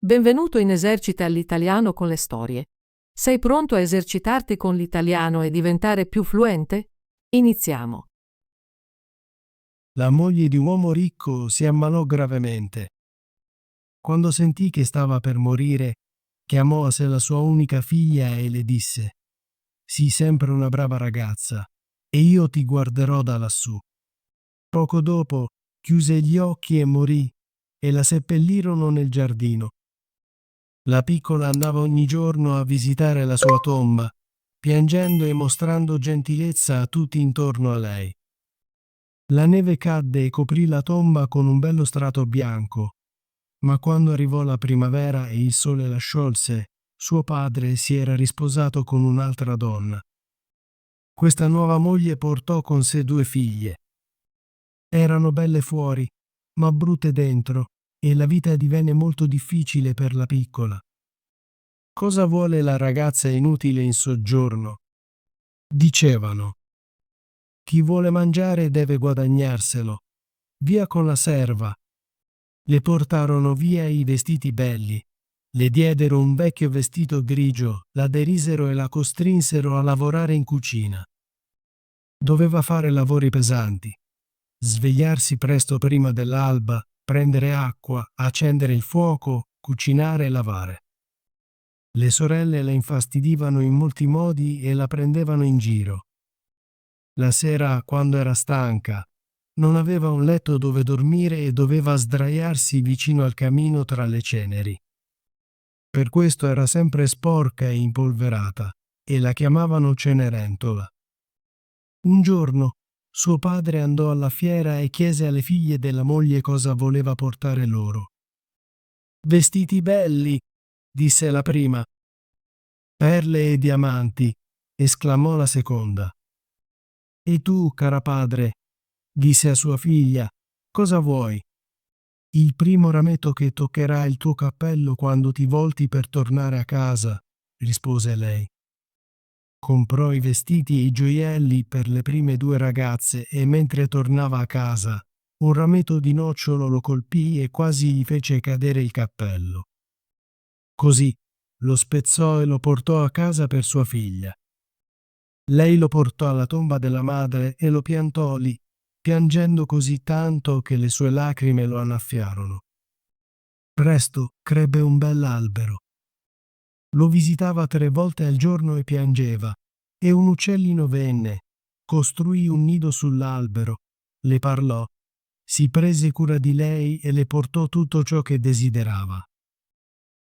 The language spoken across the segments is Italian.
Benvenuto in Esercita l'italiano con le storie. Sei pronto a esercitarti con l'italiano e diventare più fluente? Iniziamo. La moglie di un uomo ricco si ammalò gravemente. Quando sentì che stava per morire, chiamò a sé la sua unica figlia e le disse: «Sii sempre una brava ragazza, e io ti guarderò da lassù». Poco dopo chiuse gli occhi e morì, e la seppellirono nel giardino. La piccola andava ogni giorno a visitare la sua tomba, piangendo e mostrando gentilezza a tutti intorno a lei. La neve cadde e coprì la tomba con un bello strato bianco, ma quando arrivò la primavera e il sole la sciolse, suo padre si era risposato con un'altra donna. Questa nuova moglie portò con sé 2 figlie. Erano belle fuori, ma brutte dentro, e la vita divenne molto difficile per la piccola. Cosa vuole la ragazza inutile in soggiorno? Dicevano: chi vuole mangiare deve guadagnarselo. Via con la serva. Le portarono via i vestiti belli. Le diedero un vecchio vestito grigio, la derisero e la costrinsero a lavorare in cucina. Doveva fare lavori pesanti. Svegliarsi presto prima dell'alba, prendere acqua, accendere il fuoco, cucinare e lavare. Le sorelle la infastidivano in molti modi e la prendevano in giro. La sera, quando era stanca, non aveva un letto dove dormire e doveva sdraiarsi vicino al camino tra le ceneri. Per questo era sempre sporca e impolverata, e la chiamavano Cenerentola. Un giorno, suo padre andò alla fiera e chiese alle figlie della moglie cosa voleva portare loro. «Vestiti belli», disse la prima. «Perle e diamanti», esclamò la seconda. «E tu, cara padre», disse a sua figlia, «cosa vuoi?» «Il primo rametto che toccherà il tuo cappello quando ti volti per tornare a casa», rispose lei. Comprò i vestiti e i gioielli per le prime 2 ragazze e mentre tornava a casa, un rametto di nocciolo lo colpì e quasi gli fece cadere il cappello. Così lo spezzò e lo portò a casa per sua figlia. Lei lo portò alla tomba della madre e lo piantò lì, piangendo così tanto che le sue lacrime lo annaffiarono. Presto crebbe un bell'albero. Lo visitava 3 volte al giorno e piangeva, e un uccellino venne, costruì un nido sull'albero, le parlò, si prese cura di lei e le portò tutto ciò che desiderava.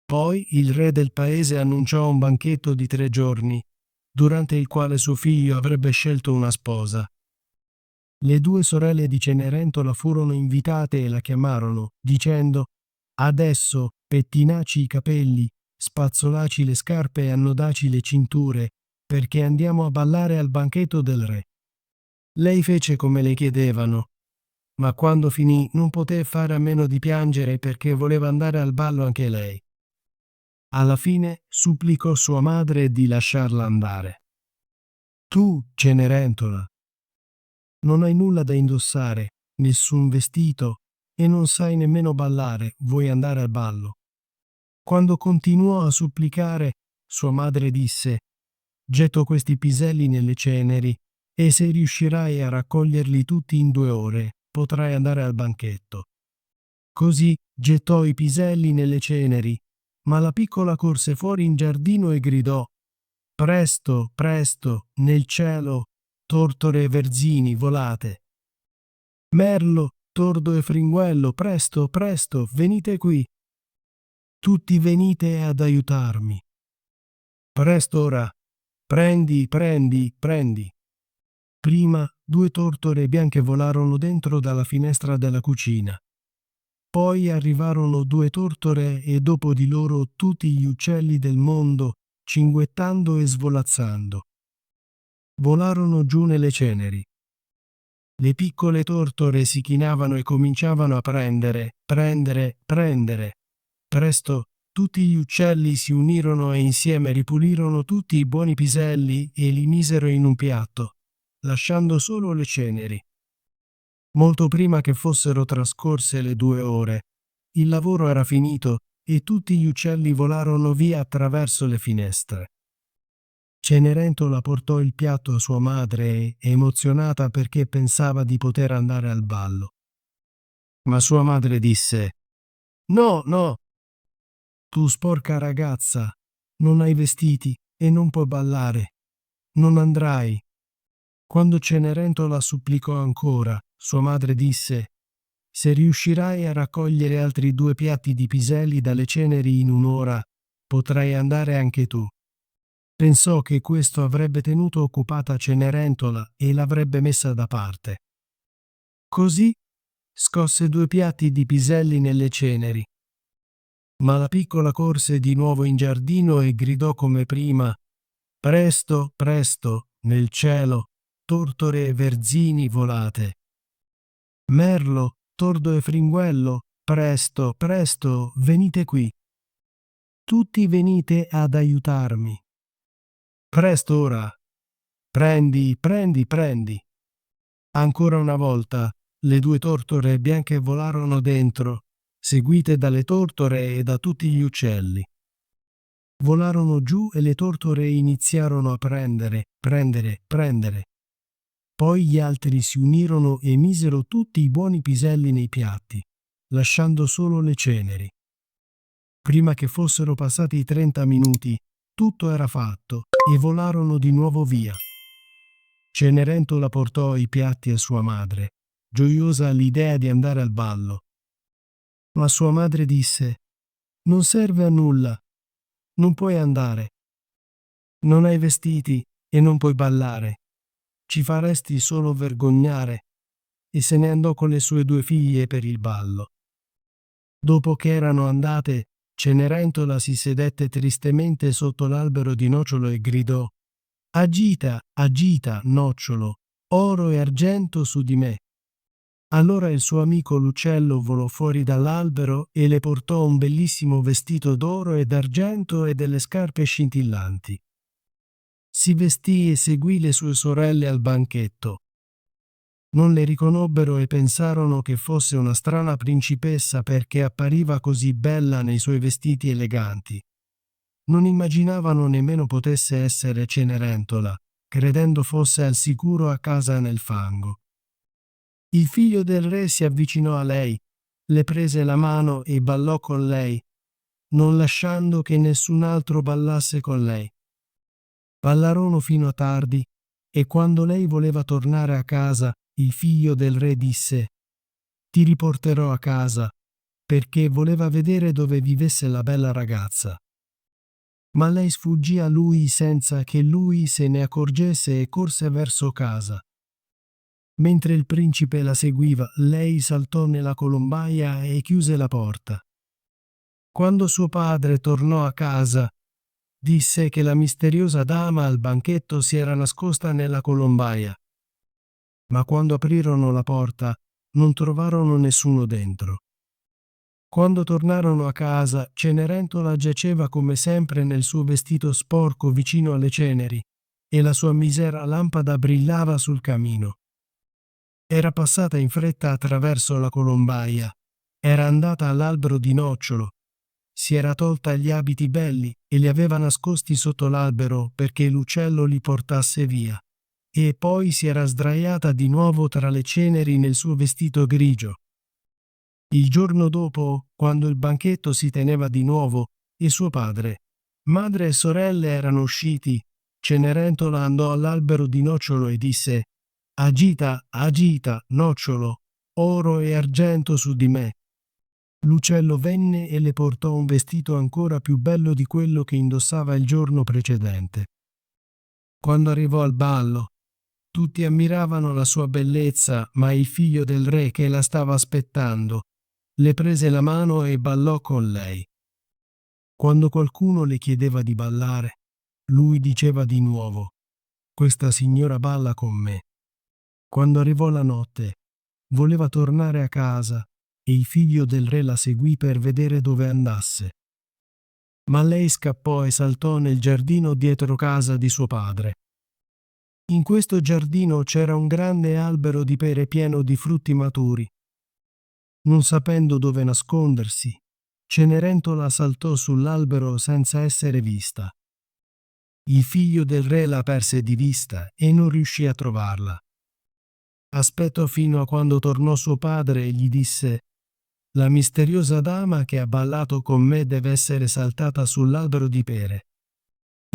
Poi il re del paese annunciò un banchetto di 3 giorni, durante il quale suo figlio avrebbe scelto una sposa. Le 2 sorelle di Cenerentola furono invitate e la chiamarono, dicendo: «Adesso pettinaci i capelli, spazzolaci le scarpe e annodaci le cinture, perché andiamo a ballare al banchetto del re». Lei fece come le chiedevano, ma quando finì non poté fare a meno di piangere perché voleva andare al ballo anche lei. Alla fine supplicò sua madre di lasciarla andare. «Tu, Cenerentola, non hai nulla da indossare, nessun vestito, e non sai nemmeno ballare, vuoi andare al ballo?» Quando continuò a supplicare, sua madre disse: «Getto questi piselli nelle ceneri, e se riuscirai a raccoglierli tutti in 2 ore, potrai andare al banchetto». Così gettò i piselli nelle ceneri, ma la piccola corse fuori in giardino e gridò: «Presto, presto, nel cielo, tortore e verzini, volate! Merlo, tordo e fringuello, presto, presto, venite qui! Tutti venite ad aiutarmi! Presto ora! Prendi, prendi, prendi!» Prima 2 tortore bianche volarono dentro dalla finestra della cucina. Poi arrivarono 2 tortore e dopo di loro tutti gli uccelli del mondo, cinguettando e svolazzando. Volarono giù nelle ceneri. Le piccole tortore si chinavano e cominciavano a prendere, prendere, prendere. Presto tutti gli uccelli si unirono e insieme ripulirono tutti i buoni piselli e li misero in un piatto, lasciando solo le ceneri. Molto prima che fossero trascorse le 2 ore, il lavoro era finito e tutti gli uccelli volarono via attraverso le finestre. Cenerentola portò il piatto a sua madre, emozionata perché pensava di poter andare al ballo. Ma sua madre disse: «No, no, tu sporca ragazza, non hai vestiti e non puoi ballare. Non andrai». Quando Cenerentola supplicò ancora, sua madre disse: «Se riuscirai a raccogliere altri 2 piatti di piselli dalle ceneri in un'ora, potrai andare anche tu». Pensò che questo avrebbe tenuto occupata Cenerentola e l'avrebbe messa da parte. Così scosse 2 piatti di piselli nelle ceneri. Ma la piccola corse di nuovo in giardino e gridò come prima: «Presto, presto, nel cielo, tortore e verzini volate. Merlo, tordo e fringuello, presto, presto, venite qui. Tutti venite ad aiutarmi. Presto ora. Prendi, prendi, prendi». Ancora una volta, le 2 tortore bianche volarono dentro, seguite dalle tortore e da tutti gli uccelli. Volarono giù e le tortore iniziarono a prendere, prendere, prendere. Poi gli altri si unirono e misero tutti i buoni piselli nei piatti, lasciando solo le ceneri. Prima che fossero passati i 30 minuti, tutto era fatto e volarono di nuovo via. Cenerentola portò i piatti a sua madre, gioiosa all'idea di andare al ballo. Ma sua madre disse: «Non serve a nulla, non puoi andare. Non hai vestiti e non puoi ballare. Ci faresti solo vergognare». E se ne andò con le sue 2 figlie per il ballo. Dopo che erano andate, Cenerentola si sedette tristemente sotto l'albero di nocciolo e gridò: «Agita, agita, nocciolo, oro e argento su di me». Allora il suo amico l'uccello volò fuori dall'albero e le portò un bellissimo vestito d'oro e d'argento e delle scarpe scintillanti. Si vestì e seguì le sue sorelle al banchetto. Non le riconobbero e pensarono che fosse una strana principessa perché appariva così bella nei suoi vestiti eleganti. Non immaginavano nemmeno potesse essere Cenerentola, credendo fosse al sicuro a casa nel fango. Il figlio del re si avvicinò a lei, le prese la mano e ballò con lei, non lasciando che nessun altro ballasse con lei. Ballarono fino a tardi e quando lei voleva tornare a casa, il figlio del re disse: «Ti riporterò a casa», perché voleva vedere dove vivesse la bella ragazza. Ma lei sfuggì a lui senza che lui se ne accorgesse e corse verso casa. Mentre il principe la seguiva, lei saltò nella colombaia e chiuse la porta. Quando suo padre tornò a casa, disse che la misteriosa dama al banchetto si era nascosta nella colombaia. Ma quando aprirono la porta, non trovarono nessuno dentro. Quando tornarono a casa, Cenerentola giaceva come sempre nel suo vestito sporco vicino alle ceneri e la sua misera lampada brillava sul camino. Era passata in fretta attraverso la colombaia, era andata all'albero di nocciolo, si era tolta gli abiti belli e li aveva nascosti sotto l'albero perché l'uccello li portasse via, e poi si era sdraiata di nuovo tra le ceneri nel suo vestito grigio. Il giorno dopo, quando il banchetto si teneva di nuovo e suo padre, madre e sorelle erano usciti, Cenerentola andò all'albero di nocciolo e disse: «Agita, agita, nocciolo, oro e argento su di me». L'uccello venne e le portò un vestito ancora più bello di quello che indossava il giorno precedente. Quando arrivò al ballo, tutti ammiravano la sua bellezza, ma il figlio del re che la stava aspettando le prese la mano e ballò con lei. Quando qualcuno le chiedeva di ballare, lui diceva di nuovo: «Questa signora balla con me». Quando arrivò la notte, voleva tornare a casa e il figlio del re la seguì per vedere dove andasse. Ma lei scappò e saltò nel giardino dietro casa di suo padre. In questo giardino c'era un grande albero di pere pieno di frutti maturi. Non sapendo dove nascondersi, Cenerentola saltò sull'albero senza essere vista. Il figlio del re la perse di vista e non riuscì a trovarla. Aspettò fino a quando tornò suo padre e gli disse: «La misteriosa dama che ha ballato con me deve essere saltata sull'albero di pere».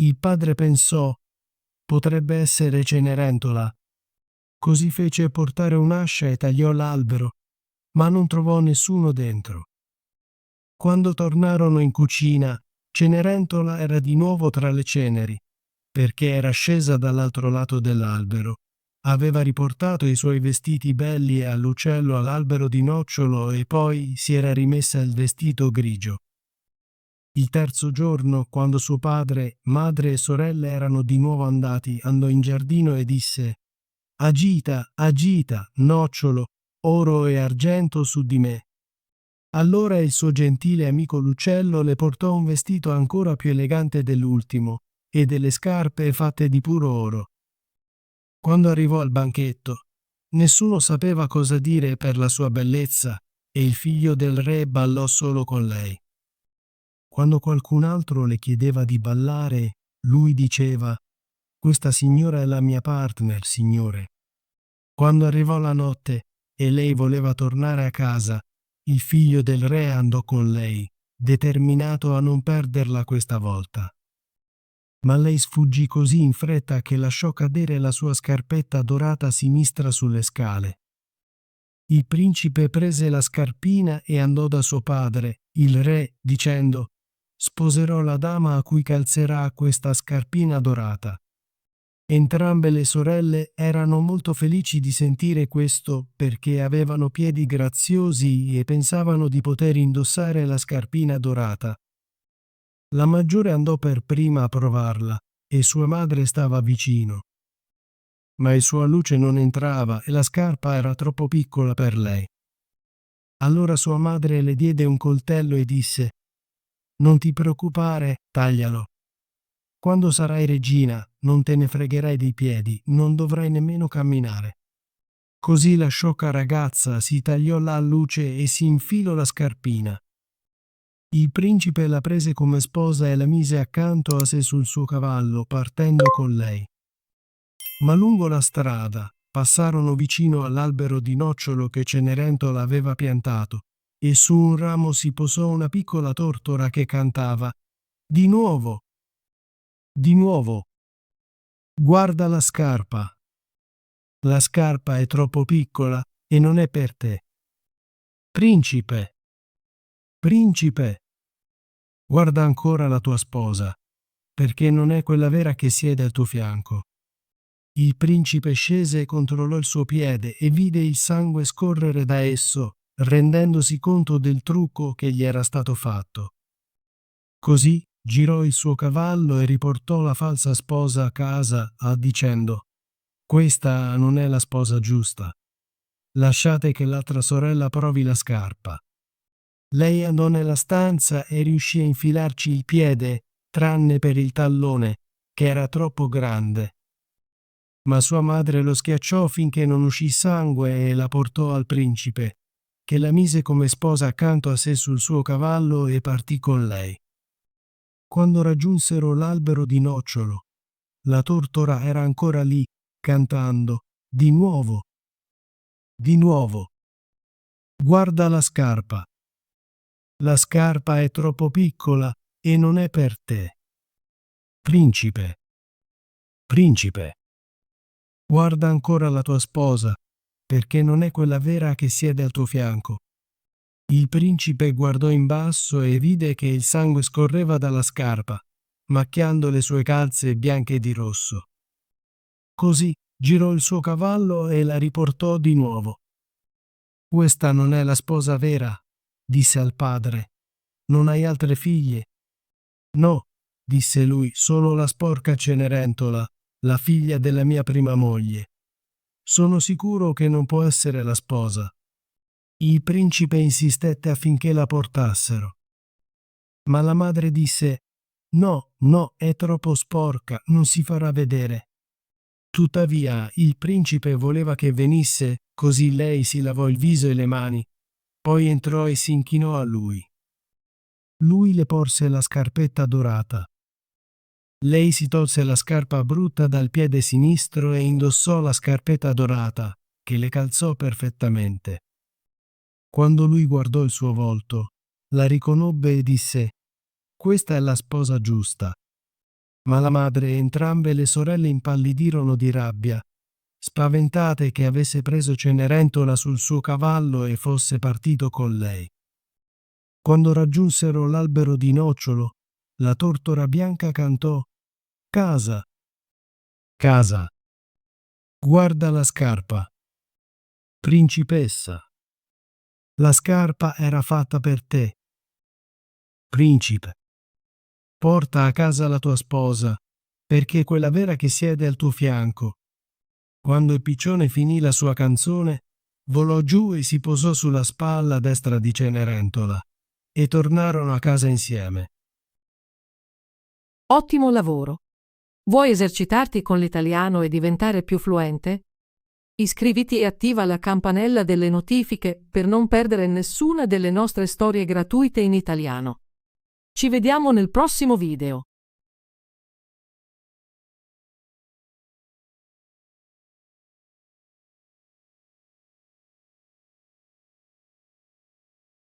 Il padre pensò: «Potrebbe essere Cenerentola». Così fece portare un'ascia e tagliò l'albero, ma non trovò nessuno dentro. Quando tornarono in cucina, Cenerentola era di nuovo tra le ceneri, perché era scesa dall'altro lato dell'albero. Aveva riportato i suoi vestiti belli all'uccello all'albero di nocciolo e poi si era rimessa il vestito grigio. Il terzo giorno, quando suo padre, madre e sorelle erano di nuovo andati, andò in giardino e disse: «Agita, agita, nocciolo, oro e argento su di me». Allora il suo gentile amico l'uccello le portò un vestito ancora più elegante dell'ultimo e delle scarpe fatte di puro oro. Quando arrivò al banchetto, nessuno sapeva cosa dire per la sua bellezza e il figlio del re ballò solo con lei. Quando qualcun altro le chiedeva di ballare, lui diceva: «Questa signora è la mia partner, signore». Quando arrivò la notte e lei voleva tornare a casa, il figlio del re andò con lei, determinato a non perderla questa volta. Ma lei sfuggì così in fretta che lasciò cadere la sua scarpetta dorata a sinistra sulle scale. Il principe prese la scarpina e andò da suo padre, il re, dicendo: «Sposerò la dama a cui calzerà questa scarpina dorata». Entrambe le sorelle erano molto felici di sentire questo perché avevano piedi graziosi e pensavano di poter indossare la scarpina dorata. La maggiore andò per prima a provarla e sua madre stava vicino. Ma il suo luce non entrava e la scarpa era troppo piccola per lei. Allora sua madre le diede un coltello e disse: «Non ti preoccupare, taglialo. Quando sarai regina, non te ne fregherai dei piedi, non dovrai nemmeno camminare». Così la sciocca ragazza si tagliò la luce e si infilò la scarpina. Il principe la prese come sposa e la mise accanto a sé sul suo cavallo, partendo con lei. Ma lungo la strada passarono vicino all'albero di nocciolo che Cenerentola aveva piantato, e su un ramo si posò una piccola tortora che cantava: «Di nuovo! Di nuovo! Guarda la scarpa! La scarpa è troppo piccola e non è per te. Principe! Principe! Guarda ancora la tua sposa, perché non è quella vera che siede al tuo fianco». Il principe scese e controllò il suo piede e vide il sangue scorrere da esso, rendendosi conto del trucco che gli era stato fatto. Così girò il suo cavallo e riportò la falsa sposa a casa, dicendo: «Questa non è la sposa giusta. Lasciate che l'altra sorella provi la scarpa». Lei andò nella stanza e riuscì a infilarci il piede, tranne per il tallone, che era troppo grande. Ma sua madre lo schiacciò finché non uscì sangue e la portò al principe, che la mise come sposa accanto a sé sul suo cavallo e partì con lei. Quando raggiunsero l'albero di nocciolo, la tortora era ancora lì, cantando: «Di nuovo! Di nuovo! Guarda la scarpa! La scarpa è troppo piccola e non è per te. Principe! Principe! Guarda ancora la tua sposa, perché non è quella vera che siede al tuo fianco». Il principe guardò in basso e vide che il sangue scorreva dalla scarpa, macchiando le sue calze bianche di rosso. Così girò il suo cavallo e la riportò di nuovo. «Questa non è la sposa vera», disse al padre. «Non hai altre figlie?» «No», disse lui, «solo la sporca Cenerentola, la figlia della mia prima moglie. Sono sicuro che non può essere la sposa». Il principe insistette affinché la portassero. Ma la madre disse: «No, no, è troppo sporca, non si farà vedere». Tuttavia il principe voleva che venisse, così lei si lavò il viso e le mani, poi entrò e si inchinò a lui. Lui le porse la scarpetta dorata. Lei si tolse la scarpa brutta dal piede sinistro e indossò la scarpetta dorata, che le calzò perfettamente. Quando lui guardò il suo volto, la riconobbe e disse: «Questa è la sposa giusta». Ma la madre e entrambe le sorelle impallidirono di rabbia, spaventate che avesse preso Cenerentola sul suo cavallo e fosse partito con lei. Quando raggiunsero l'albero di nocciolo, la tortora bianca cantò: «Casa, casa, guarda la scarpa. Principessa, la scarpa era fatta per te. Principe, porta a casa la tua sposa, perché è quella vera che siede al tuo fianco». Quando il piccione finì la sua canzone, volò giù e si posò sulla spalla destra di Cenerentola, e tornarono a casa insieme. Ottimo lavoro! Vuoi esercitarti con l'italiano e diventare più fluente? Iscriviti e attiva la campanella delle notifiche per non perdere nessuna delle nostre storie gratuite in italiano. Ci vediamo nel prossimo video.